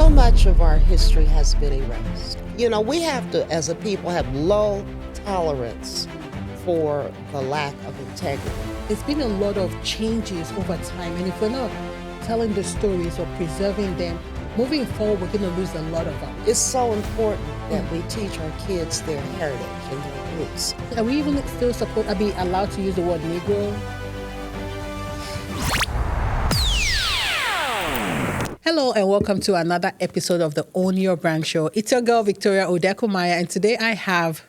So much of our history has been erased. We have to, as a people, have low tolerance for the lack of integrity. There's been a lot of changes over time, and if we're not telling the stories or preserving them, moving forward, we're going to lose a lot of them. It's so important that we teach our kids their heritage and their roots. Are we even still allowed to use the word Negro? Hello and welcome to another episode of the Own Your Brand Show. It's your girl, Victoria Odekomaya, and today I have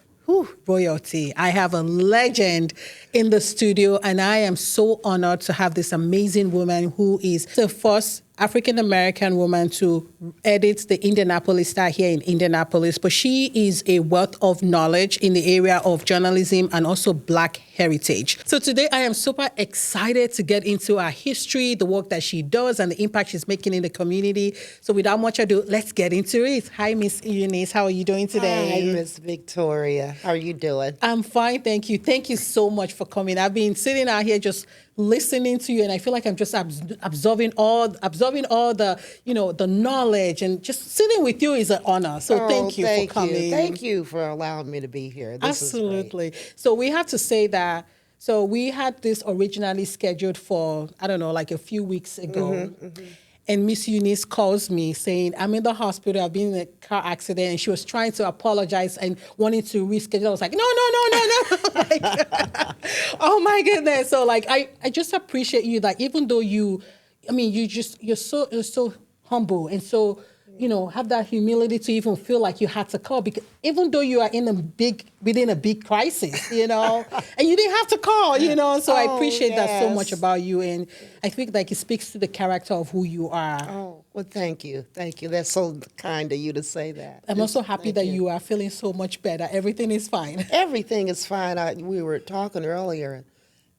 royalty. I have a legend in the studio, and I am so honored to have this amazing woman who is the first African-American woman to edit the Indianapolis Star here in Indianapolis, but she is a wealth of knowledge in the area of journalism and also Black heritage. So today I am super excited to get into her history, the work that she does, and the impact she's making in the community. So without much ado, let's get into it. Hi, Miss Eunice. How are you doing today? Hi, Miss Victoria. How are you doing? I'm fine, thank you. Thank you so much for coming. I've been sitting out here just listening to you, and I feel like I'm just absorbing all the, the knowledge, and just sitting with you is an honor. So thank you for coming. Thank you for allowing me to be here. This Absolutely. is great. So we have to say that. So we had this originally scheduled for, like a few weeks ago. And Miss Eunice calls me saying, I'm in the hospital, I've been in a car accident, and she was trying to apologize and wanting to reschedule. I was like, no. Like, oh my goodness. So I just appreciate you, that even though you're so humble and so, have that humility to even feel like you had to call, because even though you are within a big crisis, and you didn't have to call, so I appreciate that so much about you. And I think it speaks to the character of who you are. Oh, well, thank you. Thank you. That's so kind of you to say that. I'm also happy that you are feeling so much better. Everything is fine. Everything is fine. We were talking earlier,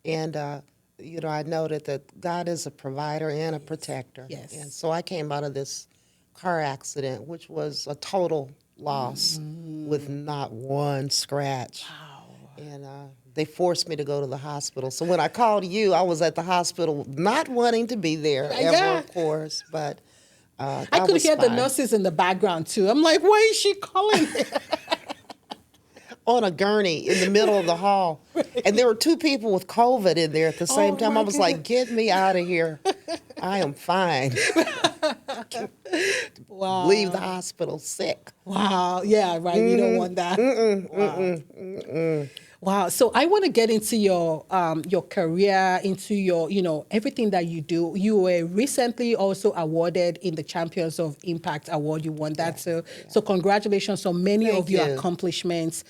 and, I noted that God is a provider and a protector. Yes. And so I came out of this car accident, which was a total loss with not one scratch. Wow. And they forced me to go to the hospital. So when I called you, I was at the hospital, not wanting to be there ever, of course, but I could hear the nurses in the background too. I'm like, why is she calling me? On a gurney in the middle of the hall. Right. And there were two people with COVID in there at the same time. I was like, get me out of here. I am fine. Wow. Leave the hospital sick. Wow. Yeah, right. You don't want that. Wow. Wow. So I want to get into your career, into your, everything that you do. You were recently also awarded in the Champions of Impact Award. You won that. So congratulations on many of your accomplishments.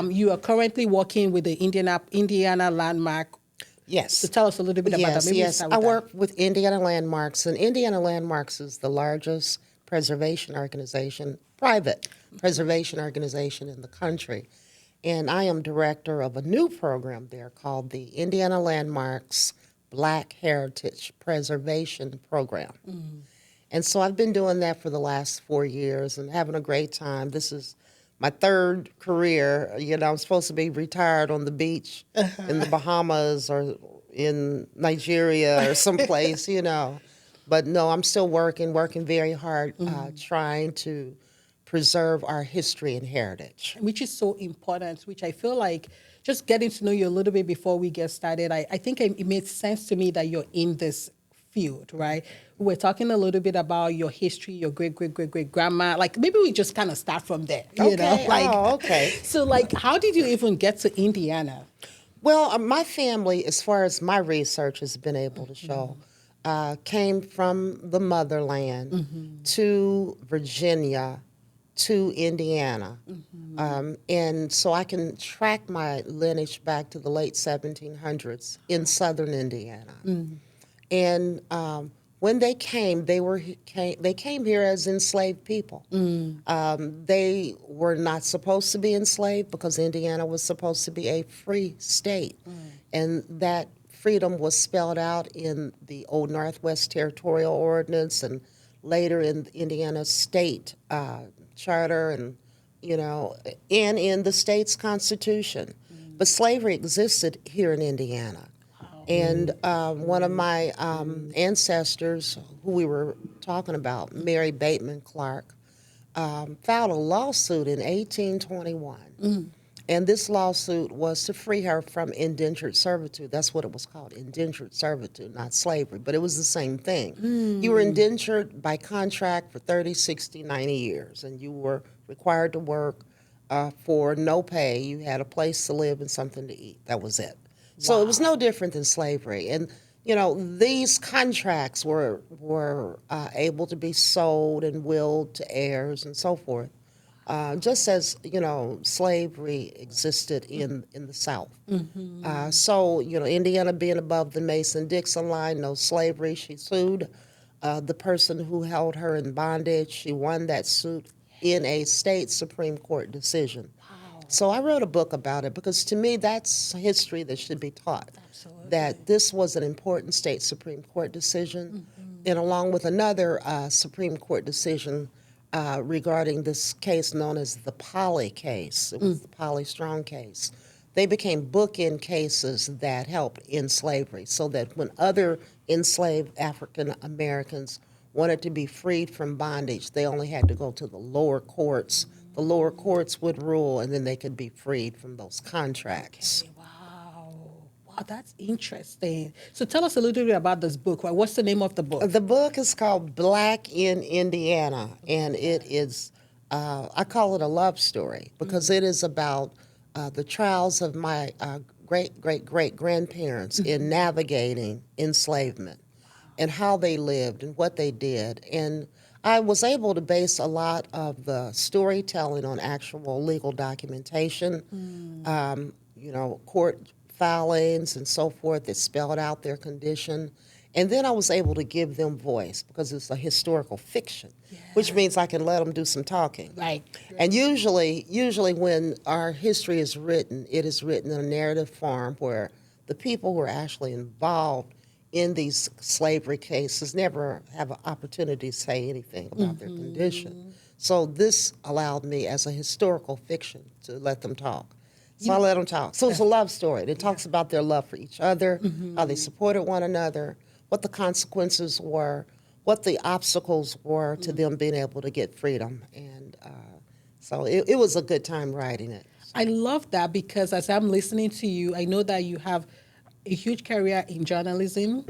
You are currently working with the Indiana Landmark. Yes. So tell us a little bit about that. Yes. I work with Indiana Landmarks, and Indiana Landmarks is the largest preservation organization, private preservation organization in the country. And I am director of a new program there called the Indiana Landmarks Black Heritage Preservation Program. And so I've been doing that for the last 4 years and having a great time. This is my third career. I'm supposed to be retired on the beach in the Bahamas or in Nigeria or someplace, But no, I'm still working very hard, trying to preserve our history and heritage. Which is so important, which I feel like just getting to know you a little bit before we get started, I think it made sense to me that you're in this field, right? We're talking a little bit about your history, your great-great-great-great-grandma. Maybe we just kind of start from there, you know? Okay. So, how did you even get to Indiana? Well, my family, as far as my research has been able to show, came from the motherland to Virginia, to Indiana. And so I can track my lineage back to the late 1700s in southern Indiana. And when they came, they came here as enslaved people. They were not supposed to be enslaved because Indiana was supposed to be a free state. And that freedom was spelled out in the Old Northwest Territorial Ordinance and later in Indiana State Charter and in the state's constitution. But slavery existed here in Indiana. And one of my ancestors, who we were talking about, Mary Bateman Clark, filed a lawsuit in 1821. And this lawsuit was to free her from indentured servitude. That's what it was called, indentured servitude, not slavery, but it was the same thing. You were indentured by contract for 30, 60, 90 years, and you were required to work for no pay. You had a place to live and something to eat. That was it. So it was no different than slavery. And, you know, these contracts were able to be sold and willed to heirs and so forth. Just as, you know, slavery existed in the South. So, you know, Indiana being above the Mason-Dixon line, no slavery. She sued the person who held her in bondage. She won that suit in a state Supreme Court decision. So I wrote a book about it because to me that's history that should be taught. Absolutely. That this was an important state Supreme Court decision, and along with another Supreme Court decision regarding this case known as the Polly case. It was the Polly Strong case. They became bookend cases that helped end slavery, so that when other enslaved African Americans wanted to be freed from bondage, they only had to go to the lower courts. The lower courts would rule, and then they could be freed from those contracts. Okay, wow. Wow, that's interesting. So tell us a little bit about this book. What's the name of the book? The book is called Black in Indiana, and it is, I call it a love story because it is about the trials of my great-great-great-grandparents in navigating enslavement and how they lived and what they did. And I was able to base a lot of the storytelling on actual legal documentation, you know, court filings and so forth that spelled out their condition. And then I was able to give them voice because it's a historical fiction, which means I can let them do some talking. Right. And usually when our history is written, it is written in a narrative form where the people who are actually involved in these slavery cases never have an opportunity to say anything about their condition. So this allowed me, as a historical fiction, to let them talk. So I let them talk. So it's a love story. It talks about their love for each other, how they supported one another, what the consequences were, what the obstacles were to them being able to get freedom. And so it was a good time writing it. I love that because as I'm listening to you, I know that you have a huge career in journalism.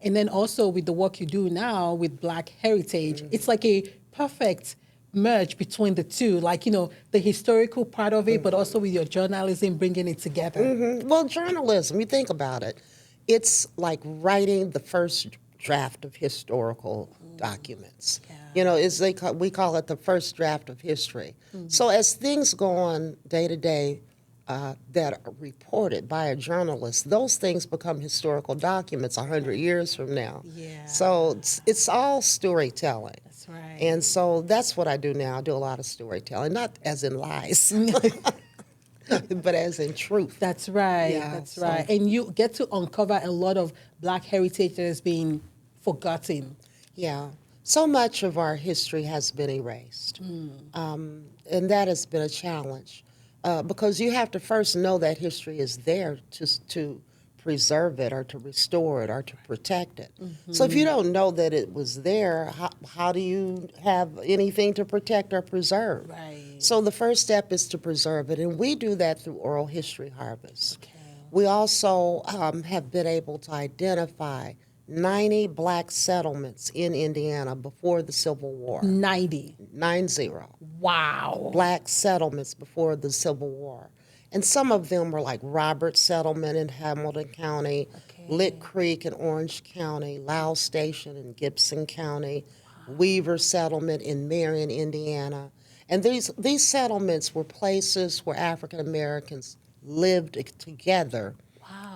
And then also with the work you do now with Black Heritage, it's like a perfect merge between the two, like, you know, the historical part of it, but also with your journalism, bringing it together. Well, journalism, you think about it, it's like writing the first draft of historical documents. You know, we call it the first draft of history. So as things go on day to day that are reported by a journalist, those things become historical documents 100 years from now. Yeah. So it's all storytelling. That's right. And so that's what I do now. I do a lot of storytelling, not as in lies, but as in truth. That's right. Yeah, That's so- right. And you get to uncover a lot of Black heritage that has been forgotten. Yeah. So much of our history has been erased. And that has been a challenge because you have to first know that history is there to preserve it or to restore it or to protect it. So if you don't know that it was there, how do you have anything to protect or preserve? Right. So the first step is to preserve it, and we do that through oral history harvest. Okay. We also have been able to identify 90 Black settlements in Indiana before the Civil War. 90. 90 Wow. Black settlements before the Civil War. And some of them were like Roberts Settlement in Hamilton County, Lick Creek in Orange County, Lau Station in Gibson County, Weaver Settlement in Marion, Indiana. And these settlements were places where African Americans lived together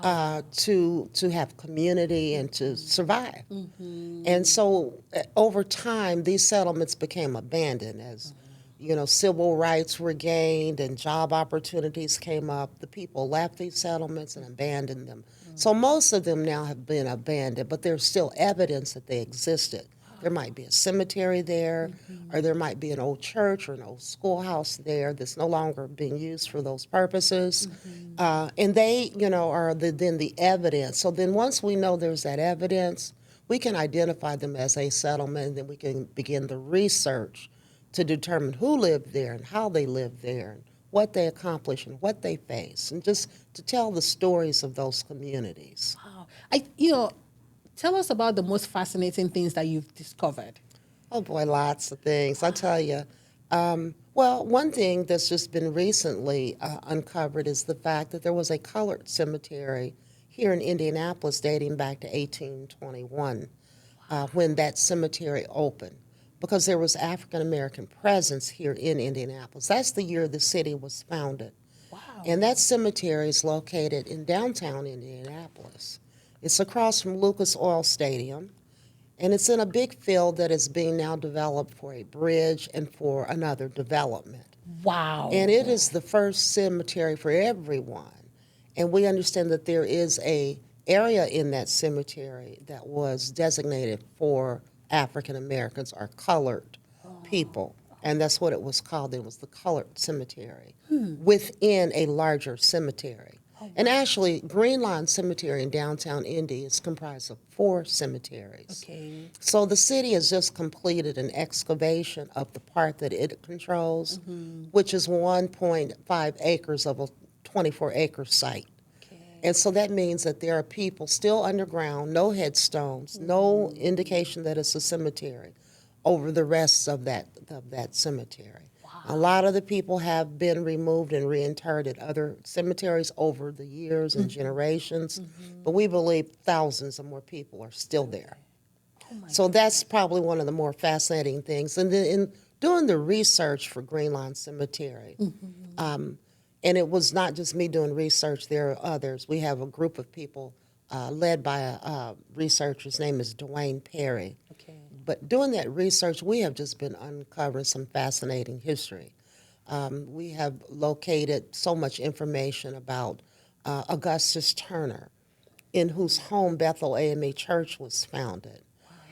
to have community and to survive. And so over time, these settlements became abandoned as you know, civil rights were gained and job opportunities came up. The people left these settlements and abandoned them. So most of them now have been abandoned, but there's still evidence that they existed. There might be a cemetery there, or there might be an old church or an old schoolhouse there that's no longer being used for those purposes. And they, are then the evidence. So then once we know there's that evidence, we can identify them as a settlement, and then we can begin the research to determine who lived there and how they lived there and what they accomplished and what they faced, and just to tell the stories of those communities. Wow. Tell us about the most fascinating things that you've discovered. Oh boy, lots of things. I tell you. Well, one thing that's just been recently uncovered is the fact that there was a colored cemetery here in Indianapolis dating back to 1821 when that cemetery opened, because there was African American presence here in Indianapolis. That's the year the city was founded. Wow. And that cemetery is located in downtown Indianapolis. It's across from Lucas Oil Stadium, and it's in a big field that is being now developed for a bridge and for another development. Wow. And it is the first cemetery for everyone. And we understand that there is a area in that cemetery that was designated for African Americans or colored people. And that's what it was called. It was the colored cemetery within a larger cemetery. And actually, Green Lawn Cemetery in downtown Indy is comprised of 4 cemeteries. Okay. So the city has just completed an excavation of the part that it controls, which is 1.5 acres of a 24-acre site. Okay. And so that means that there are people still underground, no headstones, no indication that it's a cemetery over the rest of that cemetery. A lot of the people have been removed and reinterred at other cemeteries over the years and generations, but we believe thousands of more people are still there. So that's probably one of the more fascinating things. And then in doing the research for Green Lawn Cemetery, and it was not just me doing research, there are others. We have a group of people led by a researcher. His name is Dwayne Perry. Okay. But doing that research, we have just been uncovering some fascinating history. We have located so much information about Augustus Turner, in whose home Bethel AME Church was founded.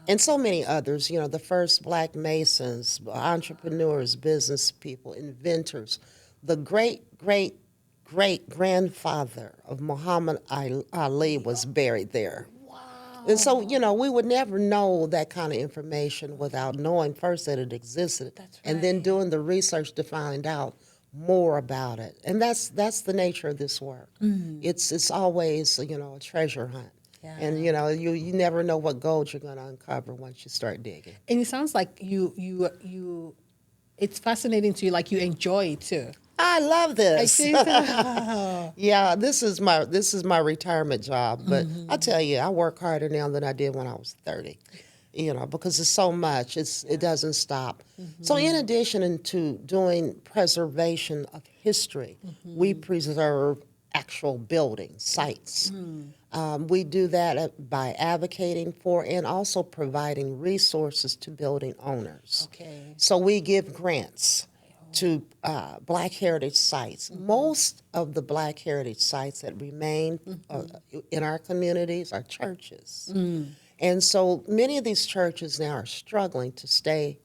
And so many others, the first black masons, entrepreneurs, business people, inventors. The great-great-great-grandfather of Muhammad Ali was buried there. And so, we would never know that kind of information without knowing first that it existed, and then doing the research to find out more about it. And that's the nature of this work. It's always, a treasure hunt. Yeah. And, you never know what gold you're going to uncover once you start digging. And it sounds like it's fascinating to you, like you enjoy it too. I love this. I think so. Yeah, this is my retirement job. But I tell you, I work harder now than I did when I was 30. Because it's so much. It doesn't stop. So in addition to doing preservation of history, we preserve actual buildings, sites. We do that by advocating for and also providing resources to building owners. Okay. So we give grants to Black heritage sites. Most of the Black heritage sites that remain in our communities are churches. And so many of these churches now are struggling to stay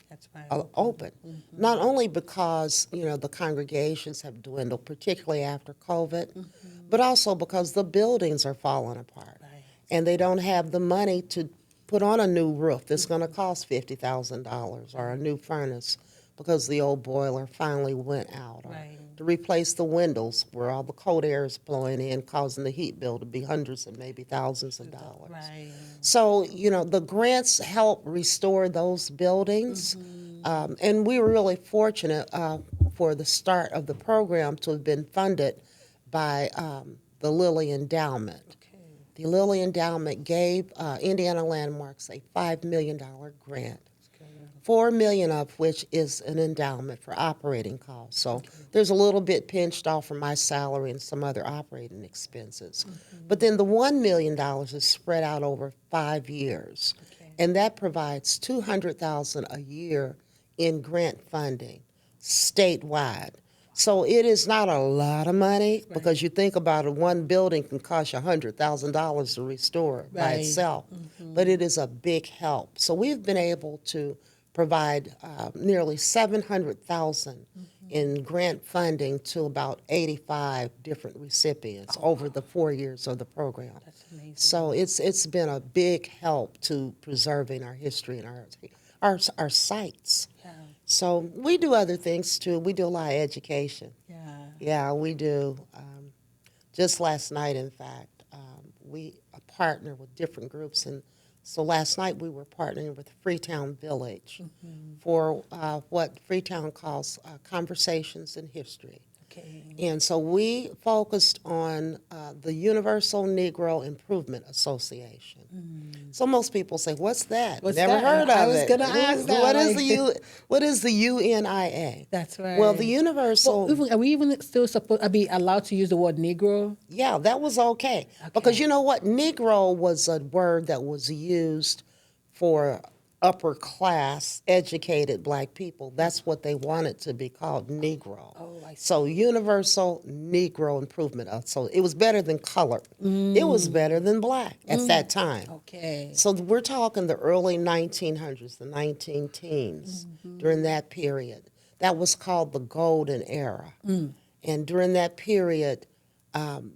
open. Not only because, the congregations have dwindled, particularly after COVID, but also because the buildings are falling apart. Right. And they don't have the money to put on a new roof that's going to cost $50,000 or a new furnace because the old boiler finally went out, or to replace the windows where all the cold air is blowing in, causing the heat bill to be hundreds and maybe thousands of dollars. Right. So, the grants help restore those buildings. And we were really fortunate for the start of the program to have been funded by the Lilly Endowment. Okay. The Lilly Endowment gave Indiana Landmarks a $5 million grant. $4 million of which is an endowment for operating costs. So there's a little bit pinched off from my salary and some other operating expenses. But then the $1 million is spread out over 5 years. And that provides $200,000 a year in grant funding statewide. So it is not a lot of money because you think about it, one building can cost you $100,000 to restore it by itself, but it is a big help. So we've been able to provide nearly 700,000 in grant funding to about 85 different recipients over the 4 years of the program. That's amazing. So it's been a big help to preserving our history and our sites. Yeah. So we do other things too. We do a lot of education. Yeah. Yeah, we do. Just last night, in fact, we partner with different groups. And so last night we were partnering with Freetown Village for what Freetown calls Conversations in History. Okay. And so we focused on the Universal Negro Improvement Association. So most people say, "What's that?" What's Never that? heard of it. I was going to ask that. What is the UNIA? That's right. Well, the Universal. Well, are we even still supposed to be allowed to use the word Negro? Yeah, that was okay. Because you know what? Negro was a word that was used for upper class, educated black people. That's what they wanted to be called, Negro. Oh, I see. So Universal Negro Improvement. So it was better than color. It was better than black at that time. Okay. So we're talking the early 1900s, the 19 teens, during that period. That was called the Golden Era. And during that period,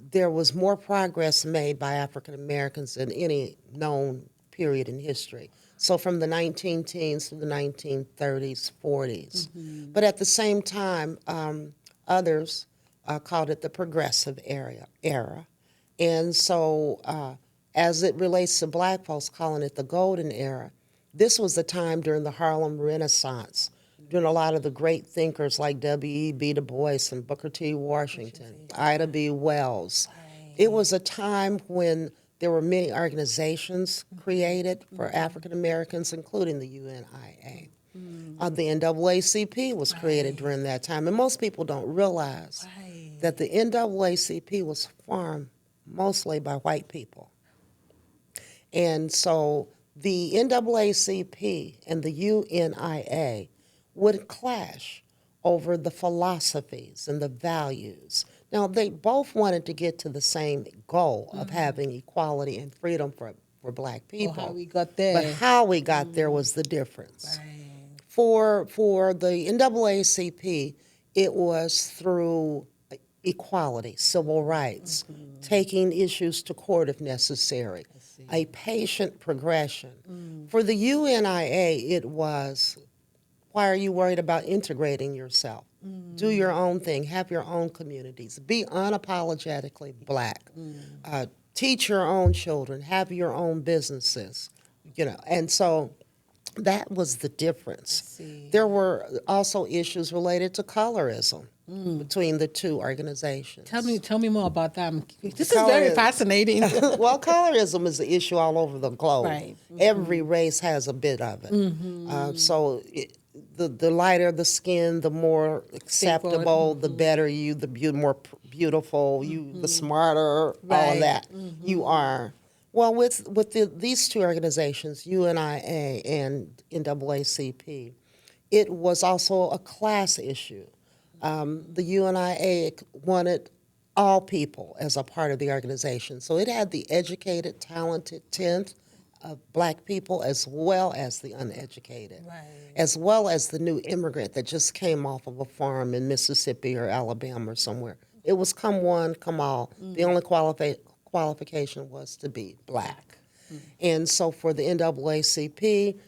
there was more progress made by African Americans than any known period in history. So from the 19 teens to the 1930s, 40s. But at the same time, others called it the Progressive era. And so as it relates to black folks calling it the Golden Era, this was the time during the Harlem Renaissance, during a lot of the great thinkers like W.E.B. Du Bois and Booker T. Washington, Ida B. Wells. It was a time when there were many organizations created for African Americans, including the UNIA. The NAACP was created during that time, and most people don't realize that the NAACP was formed mostly by white people. And so the NAACP and the UNIA would clash over the philosophies and the values. Now, they both wanted to get to the same goal of having equality and freedom for black people. Well, how we got there. But how we got there was the difference. Right. For the NAACP, it was through equality, civil rights, taking issues to court if necessary, a patient progression. For the UNIA, it was, why are you worried about integrating yourself? Do your own thing, have your own communities, be unapologetically black, teach your own children, have your own businesses, and so that was the difference. There were also issues related to colorism between the two organizations. Tell me more about that. This is very fascinating. Well, colorism is an issue all over the globe. Right. Every race has a bit of it. So the lighter the skin, the more acceptable, the better you, the more beautiful you, the smarter, all of that you are. Well, with these two organizations, UNIA and NAACP, it was also a class issue. The UNIA wanted all people as a part of the organization. So it had the educated, talented tenth of black people as well as the uneducated, as well as the new immigrant that just came off of a farm in Mississippi or Alabama or somewhere. It was come one, come all. The only qualification was to be black. And so for the NAACP,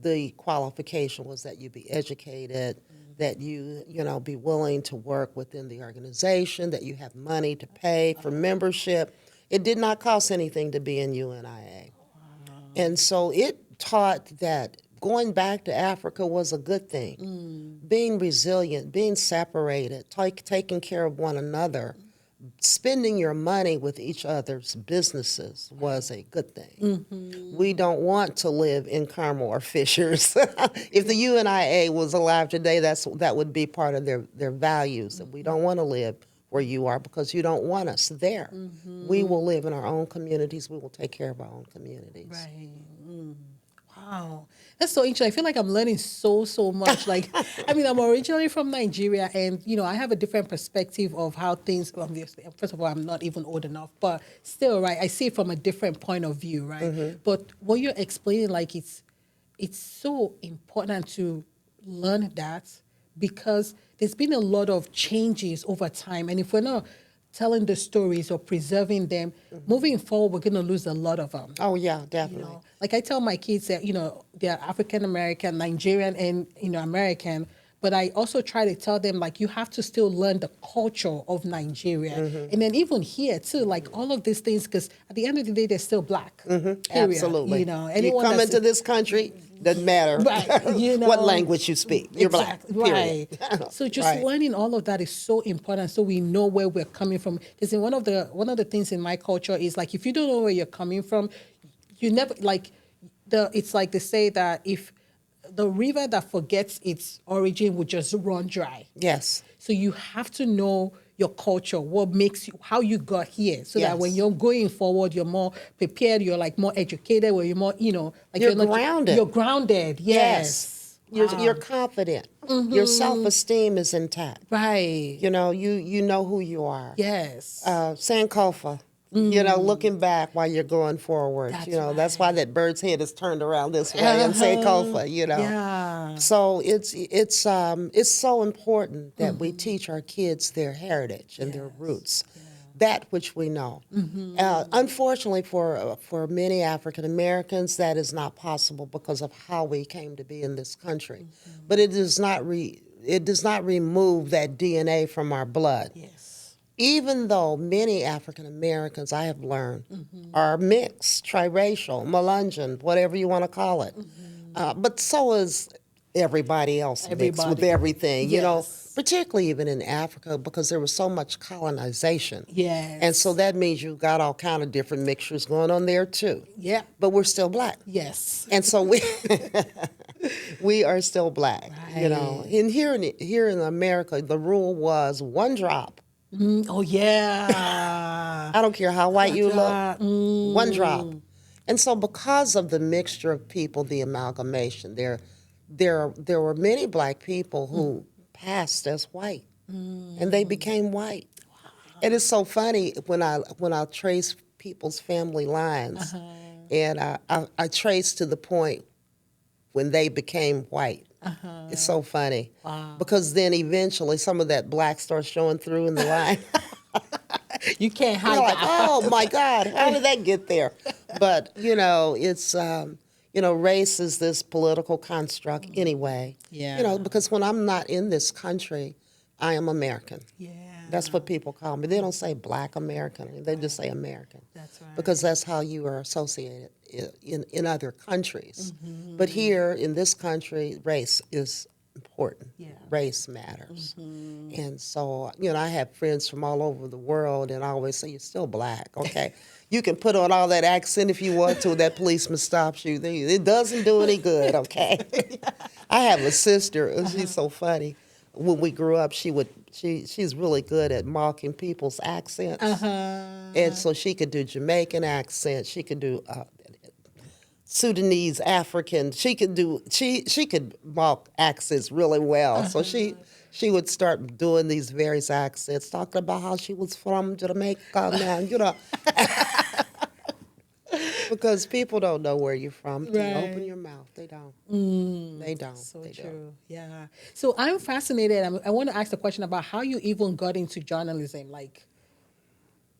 the qualification was that you be educated, that you be willing to work within the organization, that you have money to pay for membership. It did not cost anything to be in UNIA. And so it taught that going back to Africa was a good thing. Being resilient, being separated, taking care of one another, spending your money with each other's businesses was a good thing. We don't want to live in Carmel or Fishers. If the UNIA was alive today, that would be part of their values, that we don't want to live where you are because you don't want us there. We will live in our own communities. We will take care of our own communities. Right. Wow. That's so interesting. I feel like I'm learning so much. Like, I mean, I'm originally from Nigeria and, I have a different perspective of how things, obviously, first of all, I'm not even old enough, but still, right, I see it from a different point of view, right? But what you're explaining, like, it's so important to learn that because there's been a lot of changes over time. And if we're not telling the stories or preserving them, moving forward, we're going to lose a lot of them. Oh, yeah, definitely. Like I tell my kids that, they're African American, Nigerian, and, American. But I also try to tell them, like, you have to still learn the culture of Nigeria. And then even here, too, like all of these things, because at the end of the day, they're still black. Period. Absolutely. You come that's- into this country, doesn't matter Right, what language you speak. You're Exactly, black. Period. right. So just learning all of that is so important, so we know where we're coming from. Because one of the things in my culture is like if you don't know where you're coming from, you never it's like they say that if the river that forgets its origin would just run dry. Yes. So you have to know your culture, what makes you, how you got here, so that when you're going forward, you're more prepared, you're like more educated, or you're more, like you're grounded. You're grounded, yes. You're confident. Your self-esteem is intact. Right. You know who you are. Yes. Sankofa. Looking back while you're going forward. That's That's why that bird's head is turned around this way and Sankofa, Yeah. So it's so important that we teach our kids their heritage and their roots. That which we know. Unfortunately, for many African Americans, that is not possible because of how we came to be in this country. But it does not remove that DNA from our blood. Yes. Even though many African Americans, I have learned, are mixed, triracial, Melungeon, whatever you want to call it. But so is everybody else mixed with everything, particularly even in Africa because there was so much colonization. Yes. And so that means you've got all kind of different mixtures going on there too. Yeah. But we're still black. Yes. And so we are still black, And here in America, the rule was one drop. Oh, yeah. I don't care how white you look, one drop. And so because of the mixture of people, the amalgamation, there were many black people who passed as white, and they became white. Wow. And it's so funny when I trace people's family lines, and I trace to the point when they became white. It's so funny. Wow. Because then eventually some of that black starts showing through in the line. You can't hide You're like, that. oh my God, how did that get there? But, it's, race is this political construct anyway. Yeah. Because when I'm not in this country, I am American. Yeah. That's what people call me. They don't say black American. They just say American. That's right. Because that's how you are associated in other countries. But here in this country, race is important. Yeah. Race matters. And so, I have friends from all over the world, and I always say, you're still black, okay? You can put on all that accent if you want to. That policeman stops you. It doesn't do any good, okay? I have a sister, and she's so funny. When we grew up, she's really good at mocking people's accents. And so she could do Jamaican accent. She could do Sudanese, African. She could mock accents really well. So she would start doing these various accents, talking about how she was from Jamaica now, Because people don't know where you're from. Right. You open your mouth. They don't. They don't. So they true. Don't. Yeah. So I'm fascinated. I want to ask the question about how you even got into journalism. Like,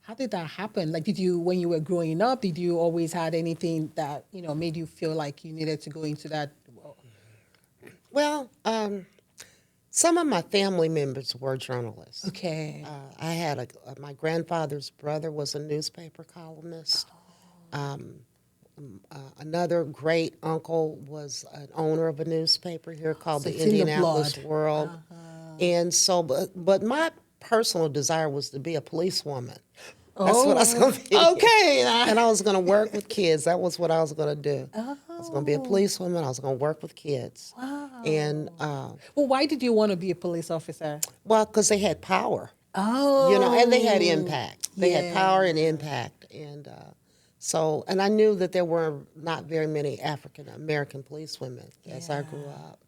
how did that happen? Like, when you were growing up, did you always had anything that, made you feel like you needed to go into that? Well, some of my family members were journalists. Okay. I had my grandfather's brother was a newspaper columnist. Another great uncle was an owner of a newspaper here called the Indianapolis World. And so, but my personal desire was to be a policewoman. That's what I was going to be. Okay. And I was going to work with kids. That was what I was going to do. I was going to be a policewoman. I was going to work with kids. Wow. And well, why did you want to be a police officer? Well, because they had power. Oh. And they had impact. They had power and impact. And So, and I knew that there were not very many African American policewomen as I grew up.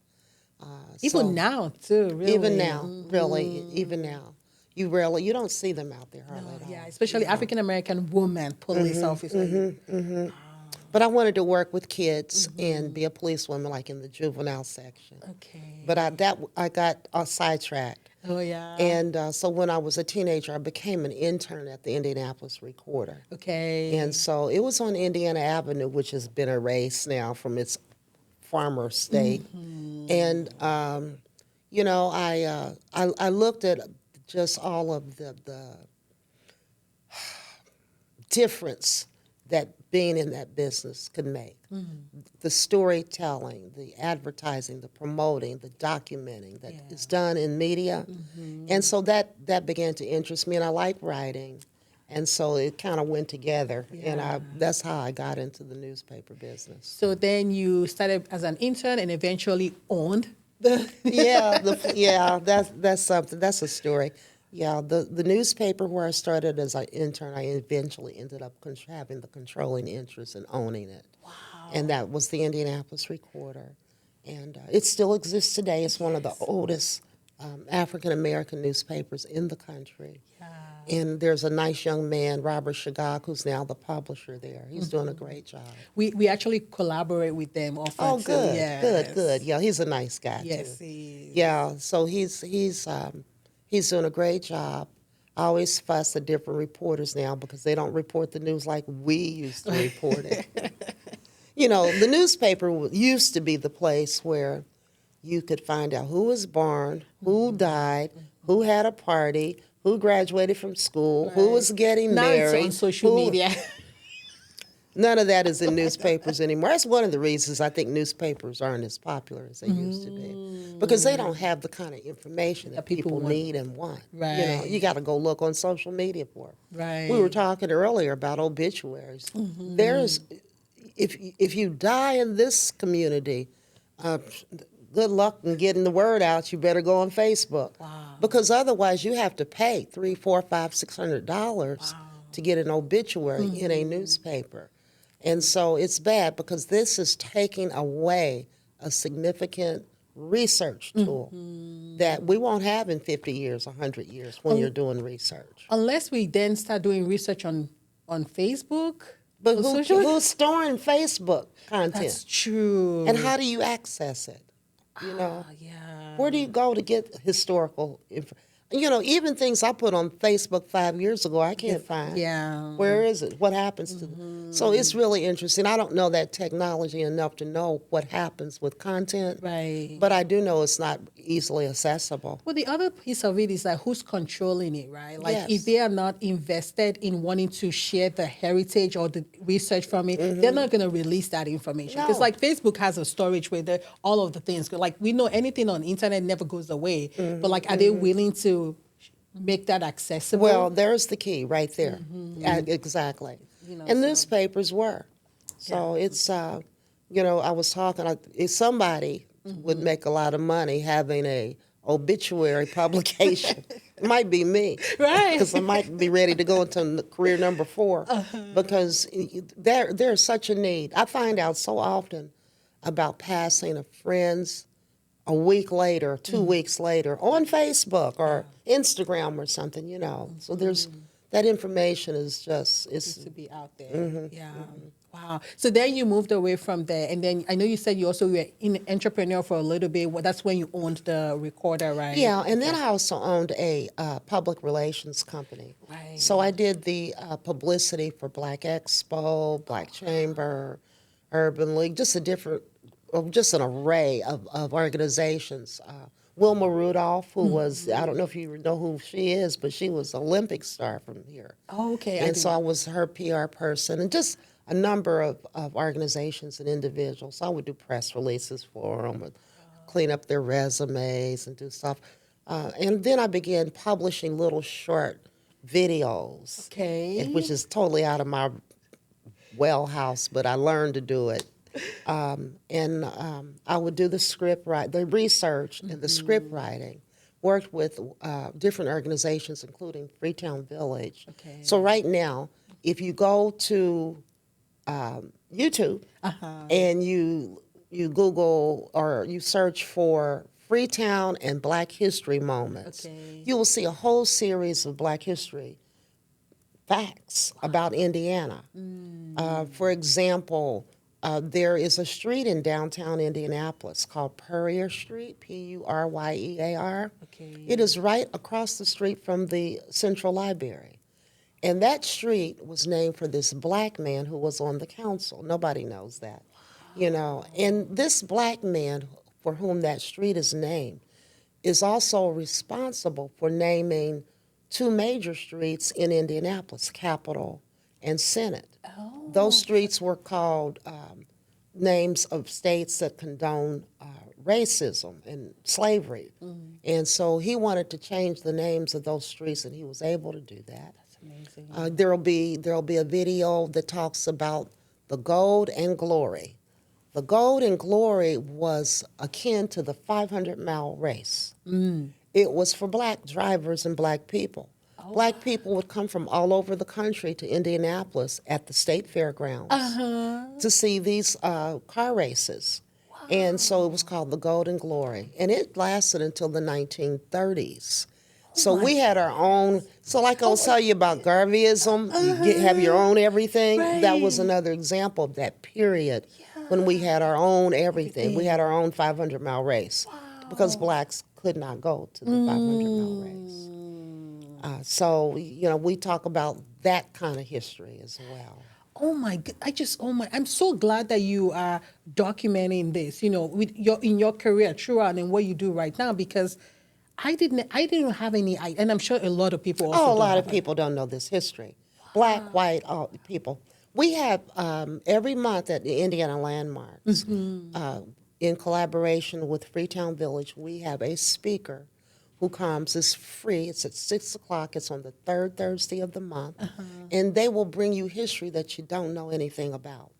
Even So now, too, really. even now, really, even now, you don't see them out there hardly at all. Yeah, especially African American woman police officer. But I wanted to work with kids and be a policewoman, like in the juvenile section. Okay. But I got sidetracked. Oh, yeah. And so when I was a teenager, I became an intern at the Indianapolis Recorder. Okay. And so it was on Indiana Avenue, which has been erased now from its former state. And you know, I looked at just all of the difference that being in that business could make. The storytelling, the advertising, the promoting, the documenting that is done in media. And so that began to interest me, and I like writing. And so it kind of went together, and that's how I got into the newspaper business. So then you started as an intern and eventually owned the... That's something. That's a story. Yeah, the newspaper where I started as an intern, I eventually ended up having the controlling interest and owning it. Wow. And that was the Indianapolis Recorder. And it still exists today. It's one of the oldest African-American newspapers in the country. Yeah. And there's a nice young man, Robert Shagag, who's now the publisher there. He's doing a great job. We actually collaborate with them often. Oh, too. good, Yes. good. Yeah, he's a nice guy, Yes, too. he is. Yeah, so he's doing a great job. I always fuss at different reporters now because they don't report the news like we used to report it. You know, the newspaper used to be the place where you could find out who was born, who died, who had a party, who graduated from school, who was getting Now married. it's on social media. None of that is in newspapers anymore. That's one of the reasons I think newspapers aren't as popular as they used to be, because they don't have the kind of information that people need and want. Right. You know, you got to go look on social media for it. Right. We were talking earlier about obituaries. There's, if you die in this community, good luck in getting the word out. You better go on Facebook. Wow. Because otherwise you have to pay $300, $400, $500, $600 to get an obituary in a newspaper. And so it's bad because this is taking away a significant research tool that we won't have in 50 years, 100 years when you're doing research. Unless we then start doing research on Facebook. But on social- who's storing Facebook content? That's true. And how do you access it? You know? Yeah. Where do you go to get historical information? You know, even things I put on Facebook 5 years ago, I can't find. Yeah. Where is it? What happens to them? So it's really interesting. I don't know that technology enough to know what happens with content. Right. But I do know it's not easily accessible. Well, the other piece of it is like who's controlling it, right? Like Yes. if they are not invested in wanting to share the heritage or the research from it, they're not going to release that information. Because No. like Facebook has a storage where all of the things, like we know anything on the internet never goes away, but like are they willing to make that accessible? Well, there's the key right there. Exactly. And newspapers were. So it's, you know, I was talking, if somebody would make a lot of money having a obituary publication, it might be me. Right. Because I might be ready to go into career number 4. Because there's such a need. I find out so often about passing of friends a week later, 2 weeks later, on Facebook or Instagram or something, you know. So there's that information is just it's to be out there. Yeah. Wow. So then you moved away from there, and then I know you said you also were an entrepreneur for a little bit. Well, that's when you owned the Recorder, right? Yeah, and then I also owned a public relations company. Right. So I did the publicity for Black Expo, Black Chamber, Urban League, just an array of organizations. Wilma Rudolph, who was, I don't know if you know who she is, but she was an Olympic star from here. Oh, okay. And so I was her PR person, and just a number of organizations and individuals. So I would do press releases for them, and clean up their resumes and do stuff. And then I began publishing little short videos, Okay. which is totally out of my wheelhouse, but I learned to do it. And I would do the research and the script writing. Worked with different organizations, including Freetown Village. Okay. So right now, if you go to YouTube and you Google or you search for Freetown and Black History moments, Okay. you will see a whole series of Black history facts about Indiana. For example, there is a street in downtown Indianapolis called Puryear Street, Puryear. Okay. It is right across the street from the Central Library. And that street was named for this black man who was on the council. Nobody knows that, you know. And this black man for whom that street is named is also responsible for naming two major streets in Indianapolis, Capitol and Senate. Those streets were called names of states that condone racism and slavery. And so he wanted to change the names of those streets, and he was able to do that. Amazing. There'll be a video that talks about the gold and glory. The gold and glory was akin to the 500-mile race. It was for black drivers and black people. Black people would come from all over the country to Indianapolis at the state fairgrounds to see these car races. And so it was called the Gold and Glory. And it lasted until the 1930s. So we had our own, so like I'll tell you about Garveyism, you have your own everything. That was another example of that period when we had our own everything. We had our own 500-mile race because blacks could not go to the 500-mile race. So, you know, we talk about that kind of history as well. Oh my God! I'm so glad that you are documenting this. You know, with in your career throughout and what you do right now, because I didn't have any idea, and I'm sure a lot of people also. Oh, a lot of people don't know this history. Black, white, all people. We have every month at the Indiana Landmarks, in collaboration with Freetown Village, we have a speaker who comes. It's free. It's at 6 o'clock. It's on the third Thursday of the month. And they will bring you history that you don't know anything about.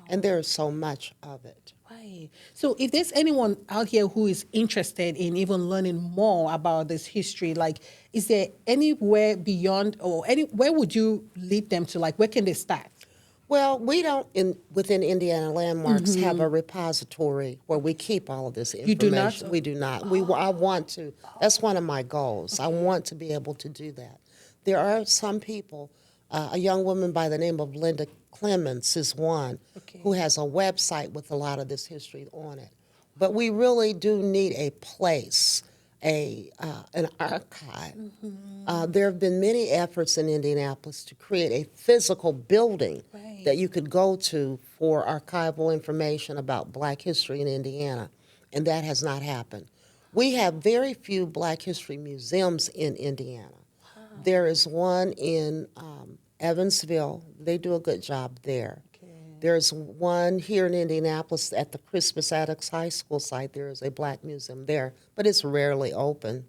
And there is so much of it. Right. So if there's anyone out here who is interested in even learning more about this history, like, is there anywhere beyond or where would you lead them to? Like, where can they start? Well, we don't, within Indiana Landmarks, have a repository where we keep all of this information. You do not? We do not. I want to. That's one of my goals. I want to be able to do that. There are some people, a young woman by the name of Linda Clements is one, who has a website with a lot of this history on it. But we really do need a place, an archive. There have been many efforts in Indianapolis to create a physical building that you could go to for archival information about black history in Indiana, and that has not happened. We have very few black history museums in Indiana. There is one in Evansville. They do a good job there. There's one here in Indianapolis at the Crispus Attucks High School site. There is a black museum there, but it's rarely open.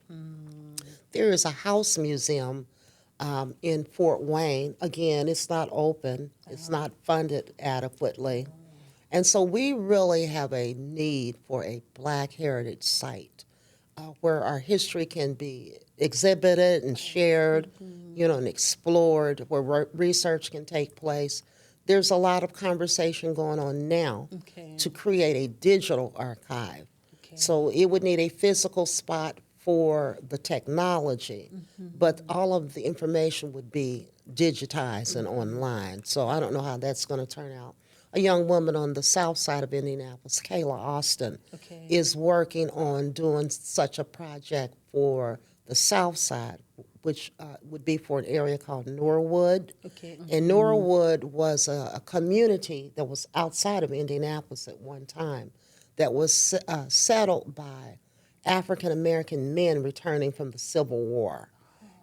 There is a house museum in Fort Wayne. Again, it's not open. It's not funded adequately. And so we really have a need for a black heritage site where our history can be exhibited and shared, you know, and explored, where research can take place. There's a lot of conversation going on now to create a digital archive. So it would need a physical spot for the technology, but all of the information would be digitized and online. So I don't know how that's going to turn out. A young woman on the south side of Indianapolis, Kayla Austin, is working on doing such a project for the south side, which would be for an area called Norwood. And Norwood was a community that was outside of Indianapolis at one time that was settled by African-American men returning from the Civil War.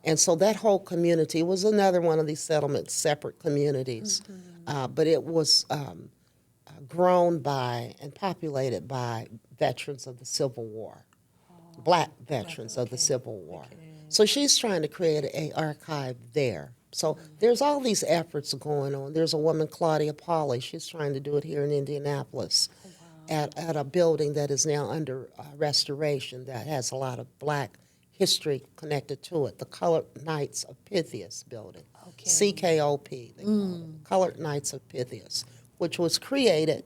And so that whole community was another one of these settlements, separate communities, but it was grown by and populated by veterans of the Civil War, black veterans of the Civil War. So she's trying to create an archive there. So there's all these efforts going on. There's a woman, Claudia Pauley, she's trying to do it here in Indianapolis at a building that is now under restoration that has a lot of black history connected to it, the Colored Knights of Pythias building, CKOP, they call it, Colored Knights of Pythias, which was created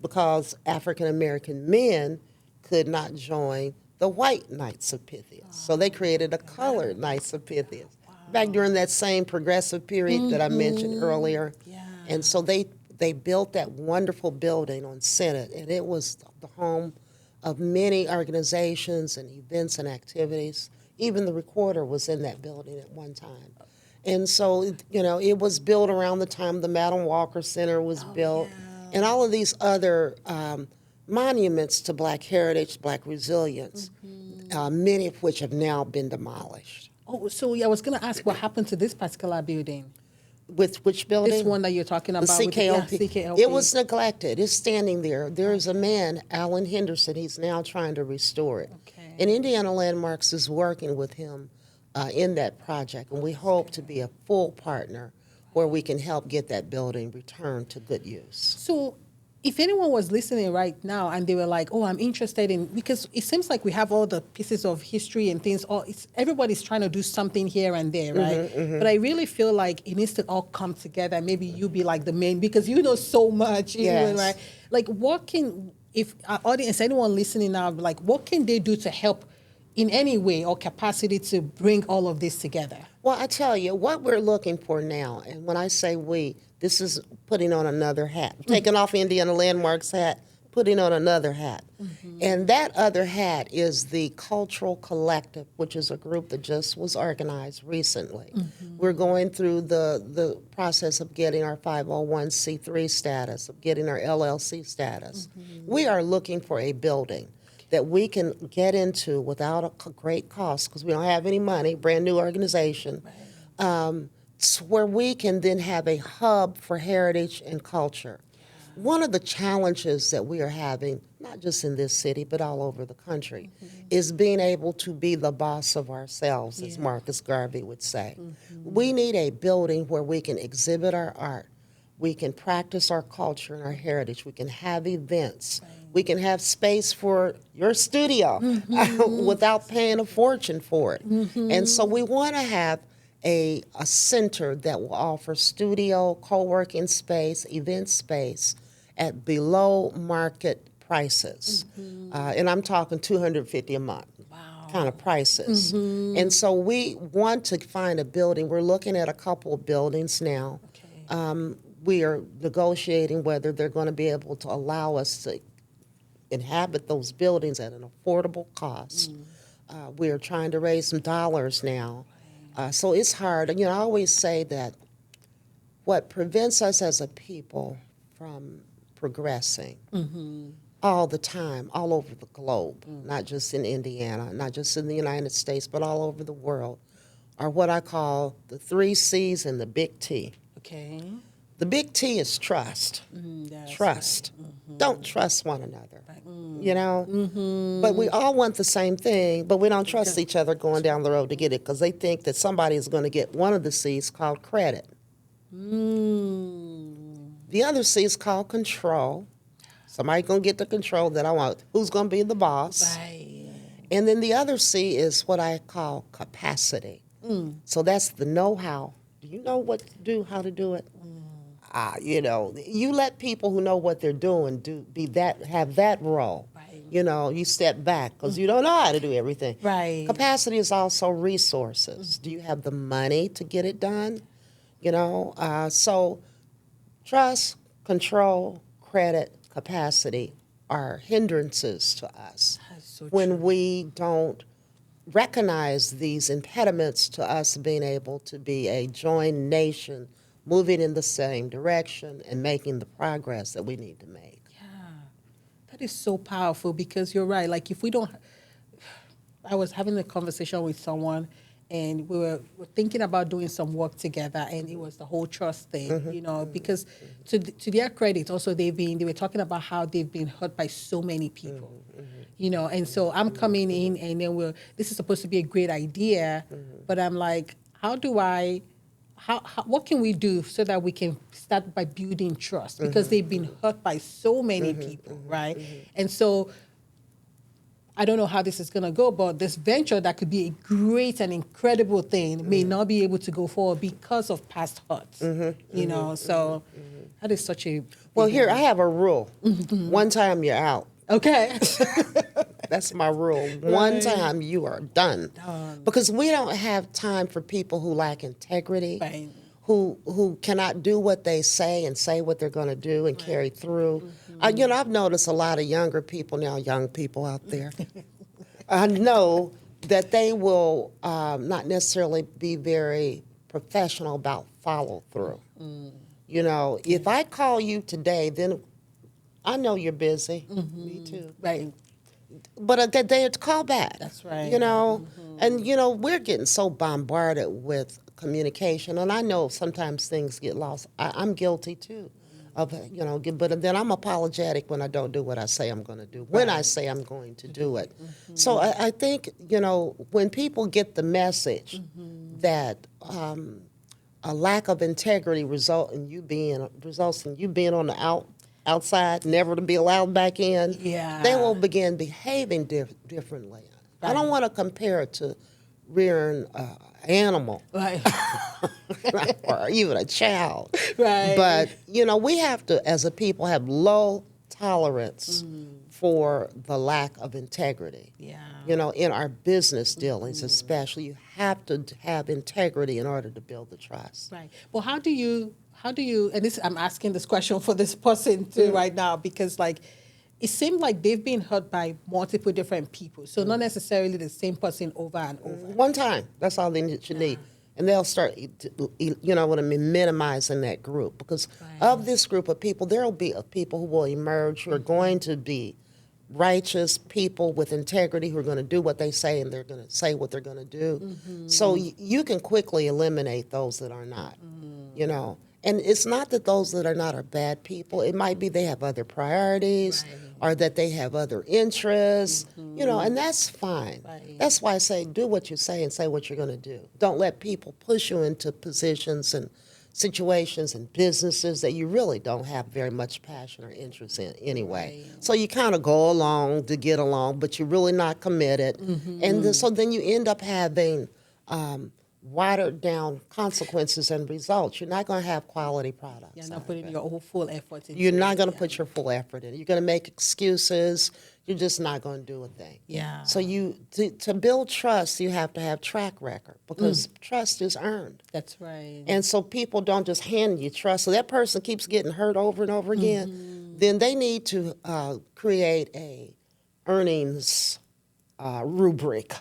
because African American men could not join the white Knights of Pythias. So they created a colored Knights of Pythias back during that same progressive period that I mentioned earlier. Yeah. And so they built that wonderful building on Senate, and it was the home of many organizations and events and activities. Even the Recorder was in that building at one time. And so, it was built around the time the Madam Walker Center was built, and all of these other monuments to Black heritage, Black resilience, many of which have now been demolished. Oh, so I was going to ask what happened to this particular building. With which building? This one that you're talking The about. CKOP. CKOP. It was neglected. It's standing there. There's a man, Alan Henderson. He's now trying to restore it. Okay. And Indiana Landmarks is working with him in that project, and we hope to be a full partner where we can help get that building returned to good use. So if anyone was listening right now and they were like, oh, I'm interested in, because it seems like we have all the pieces of history and things, everybody's trying to do something here and there, right? But I really feel like it needs to all come together. Maybe you be like the main, because you know so much, Yes. right? Like if our audience, anyone listening now, like what can they do to help in any way or capacity to bring all of this together? Well, I tell you, what we're looking for now, and when I say we, this is putting on another hat, taking off Indiana Landmarks hat, putting on another hat. And that other hat is the Cultural Collective, which is a group that just was organized recently. We're going through the process of getting our 501c3 status, of getting our LLC status. We are looking for a building that we can get into without a great cost, because we don't have any money, brand new organization, where we can then have a hub for heritage and culture. One of the challenges that we are having, not just in this city, but all over the country, is being able to be the boss of ourselves, as Marcus Garvey would say. We need a building where we can exhibit our art, we can practice our culture and our heritage, we can have events, we can have space for your studio without paying a fortune for it. And so we want to have a center that will offer studio, co-working space, event space at below market prices. And I'm talking $250 a month kind of prices. And so we want to find a building. We're looking at a couple of buildings now. We are negotiating whether they're going to be able to allow us to inhabit those buildings at an affordable cost. We are trying to raise some dollars now. So it's hard. I always say that what prevents us as a people from progressing all the time, all over the globe, not just in Indiana, not just in the United States, but all over the world, are what I call the 3 C's and the big T. Okay. The big T is trust. Trust. Don't trust one another. But we all want the same thing, but we don't trust each other going down the road to get it, because they think that somebody is going to get one of the C's called credit. The other C is called control. Somebody's going to get the control that I want. Who's going to be the boss? Right. And then the other C is what I call capacity. So that's the know-how. Do you know what to do, how to do it? You let people who know what they're doing have that role. Right. You step back because you don't know how to do everything. Right. Capacity is also resources. Do you have the money to get it done? So trust, control, credit, capacity are hindrances to us when we don't recognize these impediments to us being able to be a joined nation, moving in the same direction and making the progress that we need to make. Yeah, that is so powerful, because you're right. Like if we don't, I was having a conversation with someone and we were thinking about doing some work together, and it was the whole trust thing, because to their credit also they were talking about how they've been hurt by so many people, and so I'm coming in and then this is supposed to be a great idea, but I'm like, what can we do so that we can start by building trust? Because they've been hurt by so many people, right? And so I don't know how this is going to go, but this venture that could be a great and incredible thing may not be able to go forward because of past hurts. You know, so that is such a Well, big here, one. I have a rule. One time you're out. Okay. That's my rule. One Right. time you are done. Because we don't have time for people who lack integrity, Right. who cannot do what they say and say what they're going to do and carry through. You know, I've noticed a lot of younger people now, young people out there. I know that they will not necessarily be very professional about follow through. You know, if I call you today, then I know you're busy. Me too. Right. But they call back. That's right. You know, and you know we're getting so bombarded with communication, and I know sometimes things get lost. I'm guilty too, of you know. But then I'm apologetic when I don't do what I say I'm going to do. When I say I'm going to do it, so I think you know when people get the message that. A lack of integrity results in you being on the outside, never to be allowed back in. Yeah. They will begin behaving differently. I don't want to compare it to rearing an animal Right. or even a child. Right. But you know, we have to, as a people, have low tolerance for the lack of integrity. Yeah. You know, in our business dealings especially, you have to have integrity in order to build the trust. Right. Well, how do you, and this, I'm asking this question for this person too right now, because like, it seemed like they've been hurt by multiple different people. So not necessarily the same person over and over. One time, that's all they should need. And they'll start, you know what I mean, minimizing that group. Because of this group of people, there will be people who will emerge who are going to be righteous people with integrity who are going to do what they say and they're going to say what they're going to do. So you can quickly eliminate those that are not, you know. And it's not that those that are not are bad people. It might be they have other priorities or that they have other interests, you know, and that's fine. That's why I say do what you say and say what you're going to do. Don't let people push you into positions and situations and businesses that you really don't have very much passion or interest in anyway. So you kind of go along to get along, but you're really not committed. And so then you end up having watered down consequences and results. You're not going to have quality products. You're not putting your whole full effort into You're it. not going to put your full effort in it. You're going to make excuses. You're just not going to do a thing. Yeah. So to build trust, you have to have track record because trust is earned. That's right. And so people don't just hand you trust. So that person keeps getting hurt over and over again. Then they need to create a earnings rubric.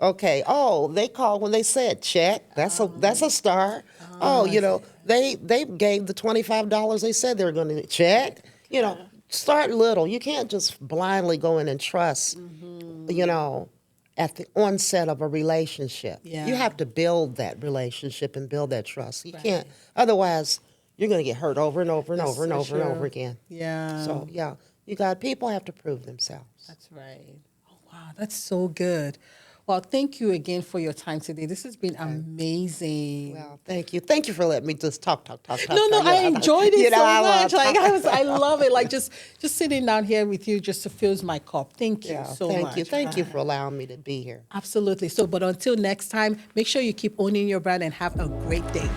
Okay. Oh, they called when they said check. That's a star. You know, they gave the $25 they said they were going to check. You know, start little. You can't just blindly go in and trust. You know, at the onset of a relationship. Yeah. You have to build that relationship and build that trust. You can't. Otherwise, you're going to get hurt over and over and over and so over and true. over again. Yeah. So people have to prove themselves. That's right. Oh, wow, that's so good. Well, thank you again for your time today. This has been amazing. Well, thank you. Thank you for letting me just talk. No, talk. I enjoyed it so much. love I love it. Like just sitting down here with you just fills my cup. Thank you so much. Thank you for allowing me to be here. Absolutely. So, but until next time, make sure you keep owning your brand and have a great day.